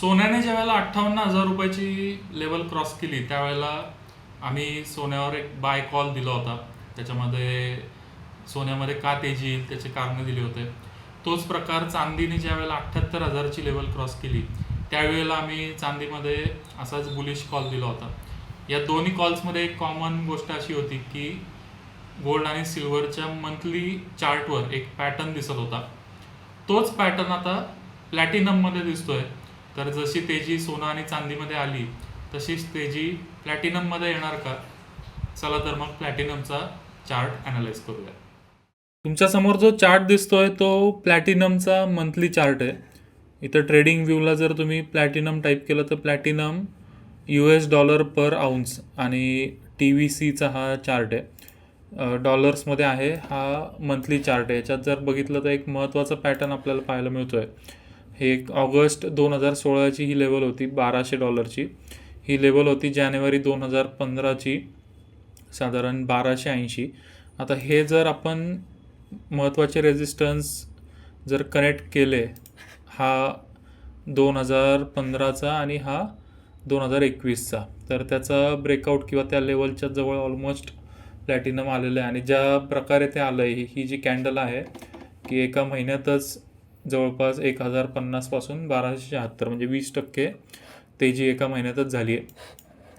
सोन्याने ज्यावेळेला 58,000 रुपयाची level cross केली त्यावेळेला आम्ही सोन्यावर एक बाय कॉल दिला होता. त्याच्यामध्ये सोन्यामध्ये का तेजी येईल त्याचे कारणं दिले होते. तोच प्रकार चांदीने ज्यावेळेला 78,000ची लेवल क्रॉस केली त्यावेळेला आम्ही चांदीमध्ये असाच बुलिश कॉल दिला होता. या दोन्ही कॉल्समध्ये एक कॉमन गोष्ट अशी होती की गोल्ड आणि सिल्वरच्या मंथली चार्टवर एक पॅटर्न दिसत होता. तोच पॅटर्न आता प्लॅटिनममध्ये दिसतोय. तर जशी तेजी सोनं आणि चांदीमध्ये आली तशीच तेजी प्लॅटिनममध्ये येणार का? चला तर मग प्लॅटिनमचा चार्ट अनालाइज करूया. तुमच्या समोर जो चार्ट दिसतोय तो प्लॅटिनमचा मंथली चार्ट आहे. इथं ट्रेडिंग व्ह्यूला जर तुम्ही प्लॅटिनम टाईप केलं तर प्लॅटिनम $US पर आउन्स आणि TVCचा हा चार्ट आहे. डॉलर्समध्ये आहे. हा मंथली चार्ट आहे. याच्यात जर बघितलं तर एक महत्त्वाचा पॅटर्न आपल्याला पाहायला मिळतो आहे. हे एक ऑगस्ट 2016ची ही लेवल होती $1200. ही लेवल होती जानेवारी 2015ची साधारण 1280. आता हे जर आपण महत्त्वाचे रेजिस्टन्स जर कनेक्ट केले, हा 2015चा आणि हा 2021चा, तर त्याचा ब्रेकआउट किंवा त्या लेवलच्या जवळ ऑलमोस्ट प्लॅटिनम आलेलं आहे. आणि ज्या प्रकारे ते आलं आहे, ही जी कॅन्डल आहे की एका महिन्यातच जवळपास 1050 पासून 1276 म्हणजे 20% तेजी एका महिन्यातच झाली आहे.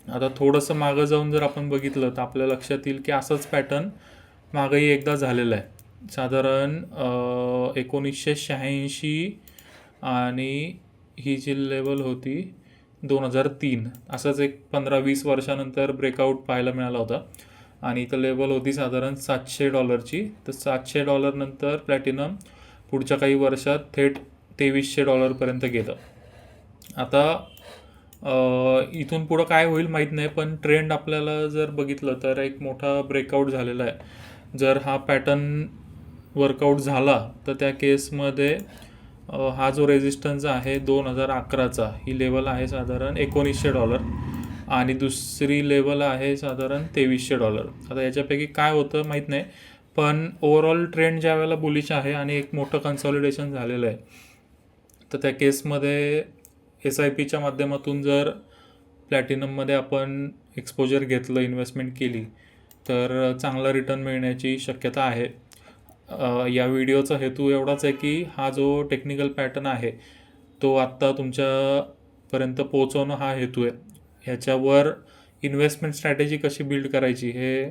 आता थोडंसं मागं जाऊन जर आपण बघितलं तर आपल्या लक्षात येईल की असंच पॅटर्न मागंही एकदा झालेलं आहे. साधारण 1986 आणि ही जी लेवल होती 2003, असंच एक 15-20 वर्षानंतर ब्रेकआउट पाहायला मिळाला होता. आणि इथं लेवल होती साधारण $700ची. तर $700 नंतर प्लॅटिनम पुढच्या काही वर्षात थेट $2300 गेलं. आता इथून पुढं काय होईल माहीत नाही, पण ट्रेंड आपल्याला जर बघितलं तर एक मोठा ब्रेकआउट झालेला आहे. जर हा पॅटर्न वर्कआउट झाला तर त्या केसमध्ये हा जो रेजिस्टन्स आहे 2011चा, ही लेवल आहे साधारण $1900 आणि दुसरी लेवल आहे साधारण $2300. आता याच्यापैकी काय होतं माहीत नाही, पण ओव्हरऑल ट्रेंड ज्या वेळेला बुलिश आहे आणि एक मोठं कन्सॉलिडेशन झालेलं आहे, तर त्या केसमध्ये SIPच्या माध्यमातून जर प्लॅटिनममध्ये आपण एक्सपोजर घेतलं, इन्व्हेस्टमेंट केली, तर चांगला रिटर्न मिळण्याची शक्यता आहे. या व्हिडिओचा हेतू एवढाच आहे की हा जो टेक्निकल पॅटर्न आहे तो आत्ता तुमच्यापर्यंत पोहोचवणं हा हेतू आहे. ह्याच्यावर इन्व्हेस्टमेंट स्ट्रॅटेजी कशी बिल्ड करायची हे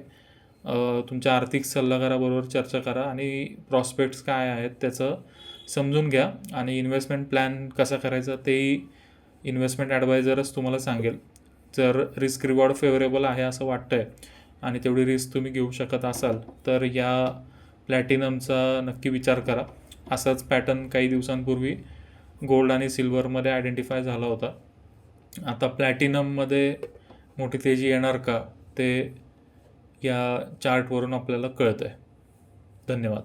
तुमच्या आर्थिक सल्लागाराबरोबर चर्चा करा आणि प्रॉस्पेक्ट्स काय आहेत त्याचं समजून घ्या. आणि इन्व्हेस्टमेंट प्लॅन कसा करायचा तेही इन्व्हेस्टमेंट ॲडवायझरच तुम्हाला सांगेल. जर रिस्क रिवॉर्ड फेवरेबल आहे असं वाटतं आहे आणि तेवढी रिस्क तुम्ही घेऊ शकत असाल तर या प्लॅटिनमचा नक्की विचार करा. असाच पॅटर्न काही दिवसांपूर्वी गोल्ड आणि सिल्वरमध्ये आयडेंटिफाय झाला होता. आता प्लॅटिनममध्ये मोठी तेजी येणार का ते या चार्टवरून आपल्याला कळतं आहे. धन्यवाद.